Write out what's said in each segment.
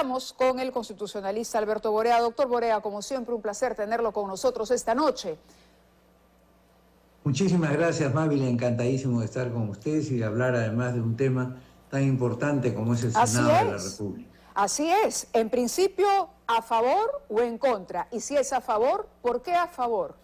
Estamos con el constitucionalista Alberto Borea. Doctor Borea, como siempre, un placer tenerlo con nosotros esta noche. Muchísimas gracias, Mávila, encantadísimo de estar con ustedes y de hablar además de un tema tan importante como es el Senado de la República. Así es, en principio, ¿a favor o en contra? Y si es a favor, ¿por qué a favor?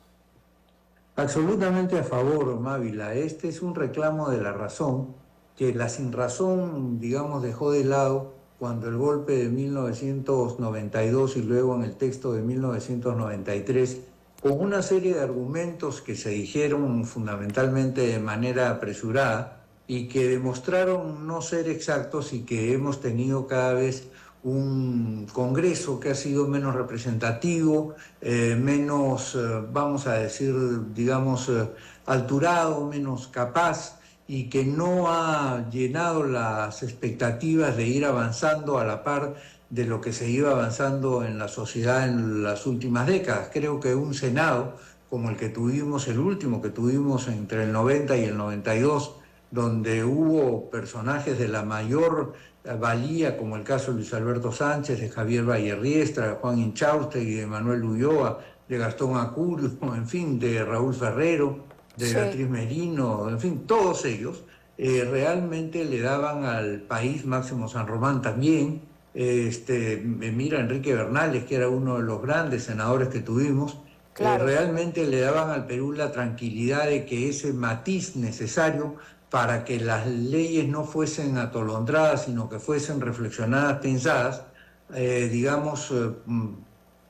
Absolutamente a favor, Mávila. Este es un reclamo de la razón, que la sinrazón, digamos, dejó de lado cuando el golpe de 1992 y luego en el texto de 1993, con una serie de argumentos que se dijeron fundamentalmente de manera apresurada y que demostraron no ser exactos, y que hemos tenido cada vez un Congreso que ha sido menos representativo, menos, vamos a decir, digamos, alturado, menos capaz, y que no ha llenado las expectativas de ir avanzando a la par de lo que se iba avanzando en la sociedad en las últimas décadas. Creo que un Senado como el que tuvimos, el último que tuvimos entre el 90 y el 92, donde hubo personajes de la mayor valía, como el caso de Luis Alberto Sánchez, de Javier Vallerriestra, de Juan Inchauste y de Manuel Ulloa, de Gastón Acurio, en fin, de Raúl Ferrero, de Beatriz Merino, en fin, todos ellos realmente le daban al país, Máximo San Román también, mira, Enrique Bernales, que era uno de los grandes senadores que tuvimos, realmente le daban al Perú la tranquilidad de que ese matiz necesario para que las leyes no fuesen atolondradas, sino que fuesen reflexionadas, pensadas,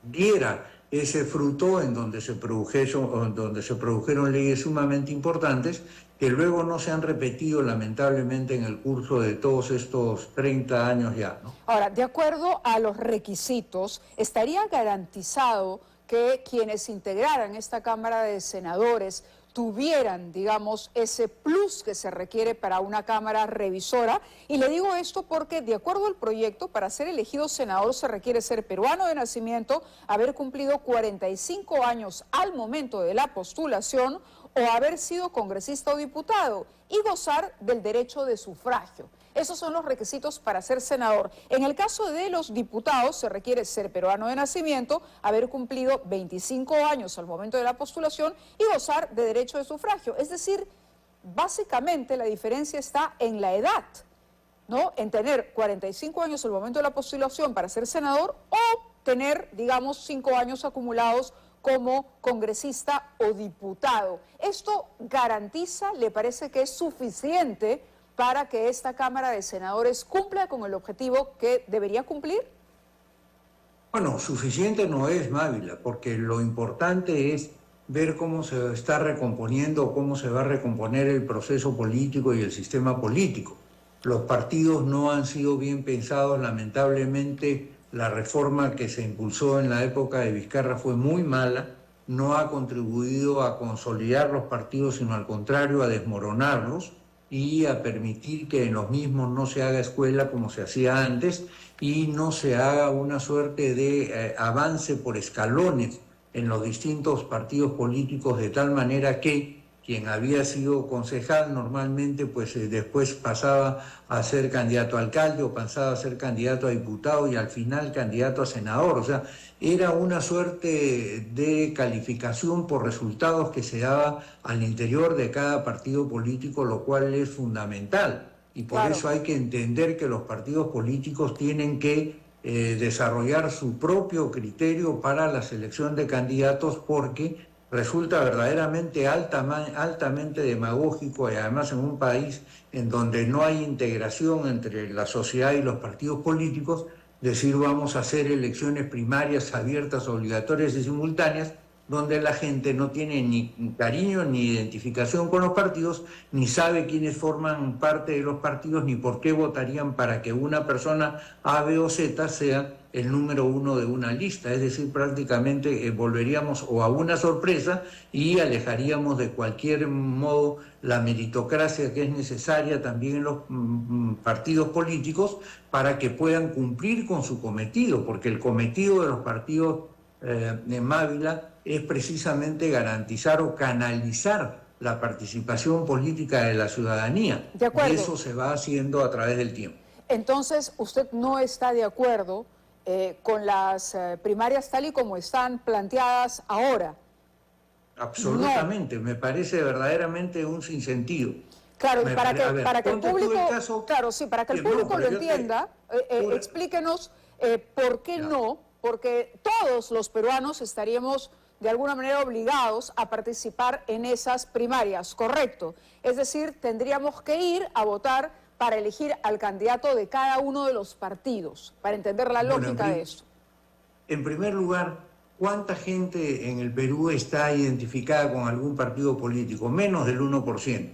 diera ese fruto en donde se produjeron leyes sumamente importantes que luego no se han repetido lamentablemente en el curso de todos estos 30 años ya, ¿no? Ahora, de acuerdo a los requisitos, ¿estaría garantizado que quienes integraran esta Cámara de Senadores tuvieran, digamos, ese plus que se requiere para una Cámara revisora? Y le digo esto porque, de acuerdo al proyecto, para ser elegido senador se requiere ser peruano de nacimiento, haber cumplido 45 años al momento de la postulación o haber sido congresista o diputado y gozar del derecho de sufragio. Esos son los requisitos para ser senador. En el caso de los diputados se requiere ser peruano de nacimiento, haber cumplido 25 años al momento de la postulación y gozar de derecho de sufragio. Es decir, básicamente la diferencia está en la edad, ¿no? En tener 45 años al momento de la postulación para ser senador o tener, digamos, 5 años acumulados como congresista o diputado. ¿Esto garantiza, le parece que es suficiente para que esta Cámara de Senadores cumpla con el objetivo que debería cumplir? Bueno, suficiente no es, Mávila, porque lo importante es ver cómo se está recomponiendo, cómo se va a recomponer el proceso político y el sistema político. Los partidos no han sido bien pensados, lamentablemente. La reforma que se impulsó en la época de Vizcarra fue muy mala, no ha contribuido a consolidar los partidos, sino al contrario, a desmoronarlos y a permitir que en los mismos no se haga escuela como se hacía antes y no se haga una suerte de avance por escalones en los distintos partidos políticos, de tal manera que quien había sido concejal normalmente pues después pasaba a ser candidato a alcalde o pasaba a ser candidato a diputado y al final candidato a senador. O sea, era una suerte de calificación por resultados que se daba al interior de cada partido político, lo cual es fundamental. Y por eso hay que entender que los partidos políticos tienen que desarrollar su propio criterio para la selección de candidatos, porque resulta verdaderamente altamente demagógico, y además en un país en donde no hay integración entre la sociedad y los partidos políticos, decir vamos a hacer elecciones primarias abiertas, obligatorias y simultáneas, donde la gente no tiene ni cariño ni identificación con los partidos, ni sabe quiénes forman parte de los partidos, ni por qué votarían para que una persona A, B o Z sea el número uno de una lista. Es decir, prácticamente volveríamos o a una sorpresa y alejaríamos de cualquier modo la meritocracia que es necesaria también en los partidos políticos para que puedan cumplir con su cometido, porque el cometido de los partidos de Mávila es precisamente garantizar o canalizar la participación política de la ciudadanía. De acuerdo. Y eso se va haciendo a través del tiempo. Entonces, ¿usted no está de acuerdo con las primarias tal y como están planteadas ahora. Absolutamente, no. Me parece verdaderamente un sinsentido. Claro, y para que el público, claro, sí, para que el público lo entienda, explíquenos por qué no, porque todos los peruanos estaríamos de alguna manera obligados a participar en esas primarias, ¿correcto? Es decir, tendríamos que ir a votar para elegir al candidato de cada uno de los partidos, para entender la lógica de eso. En primer lugar, ¿cuánta gente en el Perú está identificada con algún partido político? Menos del 1%.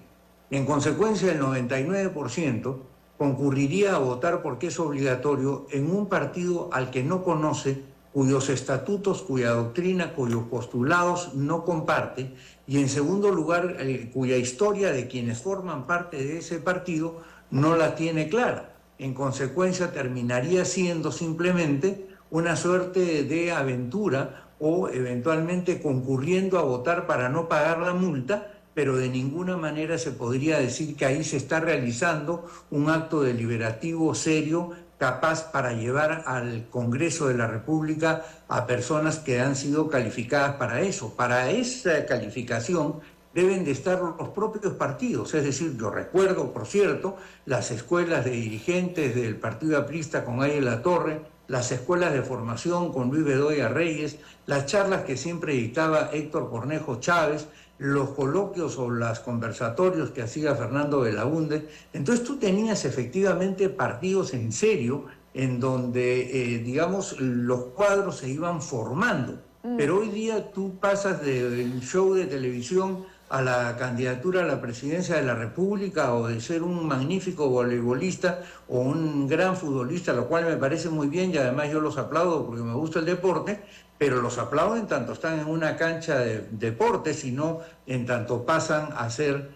En consecuencia, el 99% concurriría a votar porque es obligatorio en un partido al que no conoce, cuyos estatutos, cuya doctrina, cuyos postulados no comparte, y en segundo lugar, cuya historia de quienes forman parte de ese partido no la tiene clara. En consecuencia, terminaría siendo simplemente una suerte de aventura o eventualmente concurriendo a votar para no pagar la multa, pero de ninguna manera se podría decir que ahí se está realizando un acto deliberativo serio capaz para llevar al Congreso de la República a personas que han sido calificadas para eso. Para esa calificación deben de estar los propios partidos, es decir, yo recuerdo, por cierto, las escuelas de dirigentes del Partido Aprista con Ángel Latorre, las escuelas de formación con Luis Bedoya Reyes, las charlas que siempre dictaba Héctor Cornejo Chávez, los coloquios o los conversatorios que hacía Fernando Belaúnde. Entonces tú tenías efectivamente partidos en serio en donde, digamos, los cuadros se iban formando. Pero hoy día tú pasas del show de televisión a la candidatura a la presidencia de la República o de ser un magnífico voleibolista o un gran futbolista, lo cual me parece muy bien y además yo los aplaudo porque me gusta el deporte, pero los aplaudo en tanto están en una cancha de deportes y no en tanto pasan a ser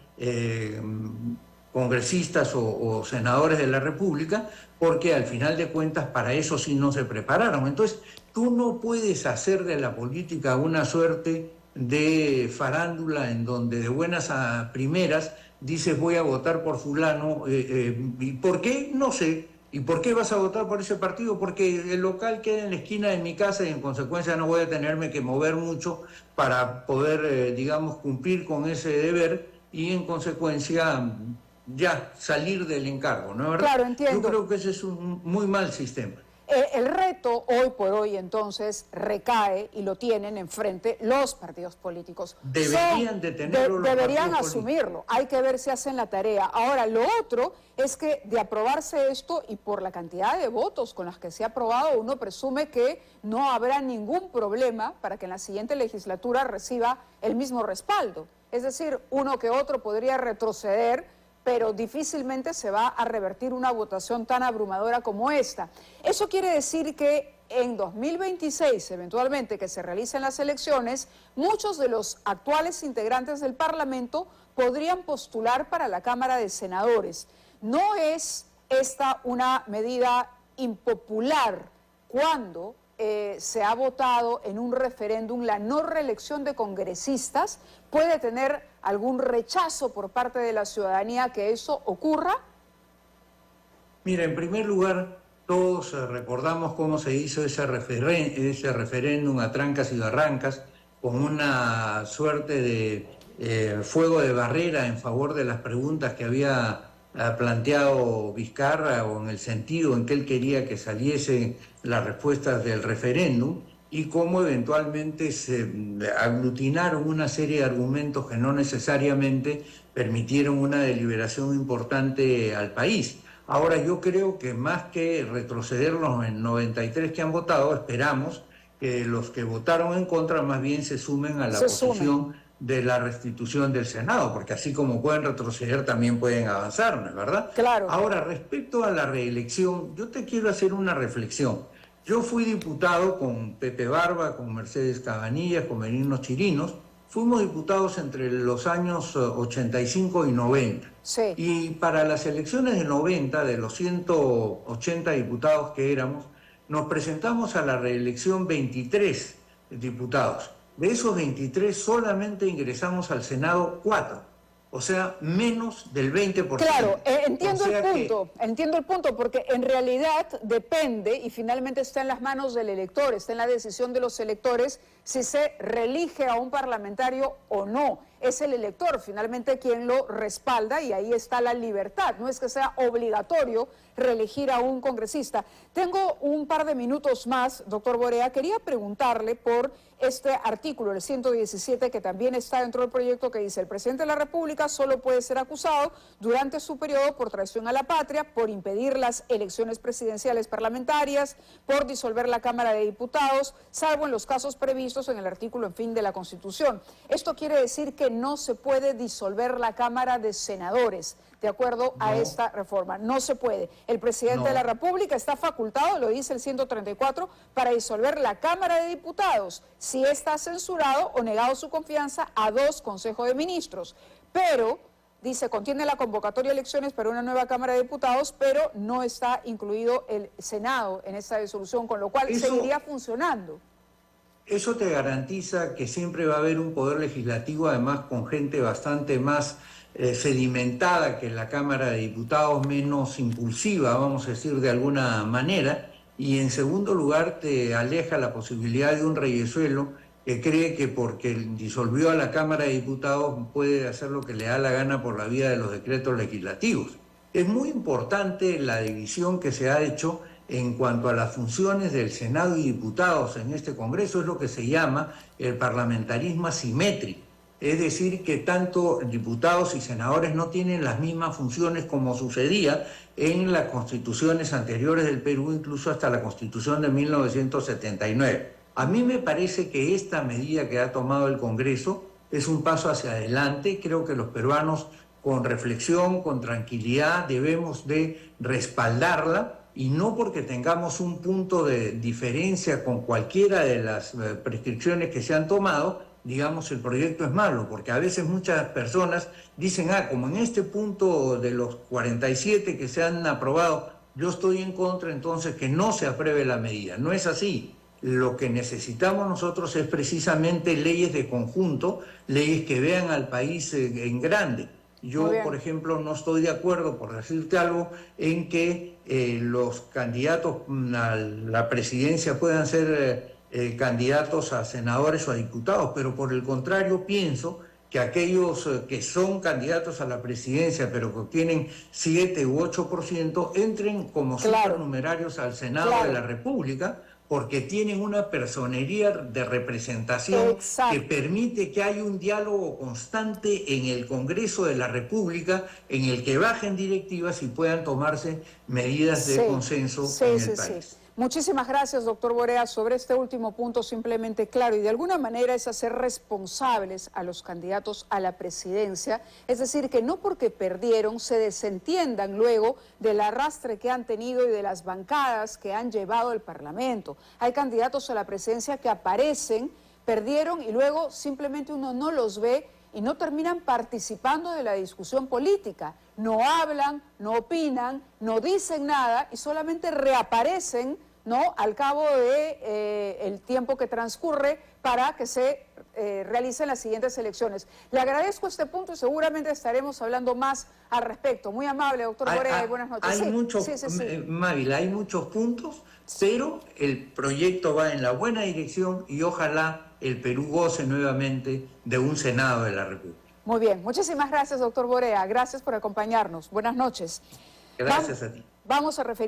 congresistas o senadores de la República, porque al final de cuentas para eso sí no se prepararon. Entonces tú no puedes hacer de la política una suerte de farándula en donde de buenas a primeras dices voy a votar por fulano, ¿y por qué? No sé. ¿Y por qué vas a votar por ese partido? Porque el local queda en la esquina de mi casa y en consecuencia no voy a tenerme que mover mucho para poder, digamos, cumplir con ese deber y en consecuencia ya salir del encargo, ¿no es verdad? Claro, entiendo. Yo creo que ese es un muy mal sistema. El reto hoy por hoy entonces recae y lo tienen enfrente los partidos políticos. Deberían de tenerlo. Deberían asumirlo. Hay que ver si hacen la tarea. Ahora, lo otro es que de aprobarse esto y por la cantidad de votos con las que se ha aprobado, uno presume que no habrá ningún problema para que en la siguiente legislatura reciba el mismo respaldo. Es decir, uno que otro podría retroceder, pero difícilmente se va a revertir una votación tan abrumadora como esta. Eso quiere decir que en 2026, eventualmente que se realicen las elecciones, muchos de los actuales integrantes del Parlamento podrían postular para la Cámara de Senadores. ¿No es esta una medida impopular cuando se ha votado en un referéndum la no reelección de congresistas? ¿Puede tener algún rechazo por parte de la ciudadanía que eso ocurra? Mira, en primer lugar, todos recordamos cómo se hizo ese referéndum a trancas y barrancas, con una suerte de fuego de barrera en favor de las preguntas que había planteado Vizcarra, o en el sentido en que él quería que saliesen las respuestas del referéndum, y cómo eventualmente se aglutinaron una serie de argumentos que no necesariamente permitieron una deliberación importante al país. Ahora yo creo que más que retroceder los 93 que han votado, esperamos que los que votaron en contra más bien se sumen a la posición de la restitución del Senado, porque así como pueden retroceder también pueden avanzar, ¿no es verdad? Claro. Ahora, respecto a la reelección, yo te quiero hacer una reflexión. Yo fui diputado con Pepe Barba, con Mercedes Cabanillas, con Benigno Chirinos. Fuimos diputados entre los años 85 y 90. Sí. Y para las elecciones de 90, de los 180 diputados que éramos, nos presentamos a la reelección 23 diputados. De esos 23 solamente ingresamos al Senado 4. o sea, menos del 20%. Claro, entiendo O sea entiendo el punto, porque en realidad depende y finalmente está en las manos del elector, está en la decisión de los electores si se reelige a un parlamentario o no. Es el elector finalmente quien lo respalda y ahí está la libertad. No es que sea obligatorio reelegir a un congresista. Tengo un par de minutos más, doctor Borea. Quería preguntarle por este artículo, el 117, que también está dentro del proyecto, que dice: el presidente de la República solo puede ser acusado durante su periodo por traición a la patria, por impedir las elecciones presidenciales parlamentarias, por disolver la Cámara de Diputados, salvo en los casos previstos en el artículo, en fin, de la Constitución. Esto quiere decir que no se puede disolver la Cámara de Senadores, de acuerdo a esta reforma. No se puede. El presidente de la República está facultado, lo dice el 134, para disolver la Cámara de Diputados si está censurado o negado su confianza a 2 consejos de ministros. Pero, dice, contiene la convocatoria de elecciones para una nueva Cámara de Diputados, pero no está incluido el Senado en esta disolución, con lo cual seguiría funcionando. Eso te garantiza que siempre va a haber un poder legislativo, además con gente bastante más sedimentada que la Cámara de Diputados, menos impulsiva, vamos a decir de alguna manera, y en segundo lugar te aleja la posibilidad de un reyesuelo que cree que porque disolvió a la Cámara de Diputados puede hacer lo que le da la gana por la vía de los decretos legislativos. Es muy importante la división que se ha hecho en cuanto a las funciones del Senado y diputados en este Congreso. Es lo que se llama el parlamentarismo asimétrico. Es decir, que tanto diputados y senadores no tienen las mismas funciones como sucedía en las constituciones anteriores del Perú, incluso hasta la Constitución de 1979. A mí me parece que esta medida que ha tomado el Congreso es un paso hacia adelante. Creo que los peruanos, con reflexión, con tranquilidad, debemos de respaldarla, y no porque tengamos un punto de diferencia con cualquiera de las prescripciones que se han tomado, digamos, el proyecto es malo, porque a veces muchas personas dicen, como en este punto de los 47 que se han aprobado, yo estoy en contra, entonces que no se apruebe la medida. No es así. Lo que necesitamos nosotros es precisamente leyes de conjunto, leyes que vean al país en grande. Yo, por ejemplo, no estoy de acuerdo, por decirte algo, en que los candidatos a la presidencia puedan ser candidatos a senadores o a diputados, pero por el contrario pienso que aquellos que son candidatos a la presidencia, pero que obtienen 7 u 8%, entren como supernumerarios al Senado de la República, porque tienen una personería de representación que permite que haya un diálogo constante en el Congreso de la República, en el que bajen directivas y puedan tomarse medidas de consenso en el país. Muchísimas gracias, doctor Borea. Sobre este último punto, simplemente claro, y de alguna manera es hacer responsables a los candidatos a la presidencia, es decir, que no porque perdieron se desentiendan luego del arrastre que han tenido y de las bancadas que han llevado el Parlamento. Hay candidatos a la presidencia que aparecen, perdieron y luego simplemente uno no los ve y no terminan participando de la discusión política. No hablan, no opinan, no dicen nada y solamente reaparecen, ¿no?, al cabo de el tiempo que transcurre para que se realicen las siguientes elecciones. Le agradezco este punto y seguramente estaremos hablando más al respecto. Muy amable, doctor Borea, y buenas noches. Mávila, hay muchos puntos, pero el proyecto va en la buena dirección y ojalá el Perú goce nuevamente de un Senado de la República. Muy bien, muchísimas gracias, doctor Borea. Gracias por acompañarnos. Buenas noches. Gracias a ti. Vamos a referir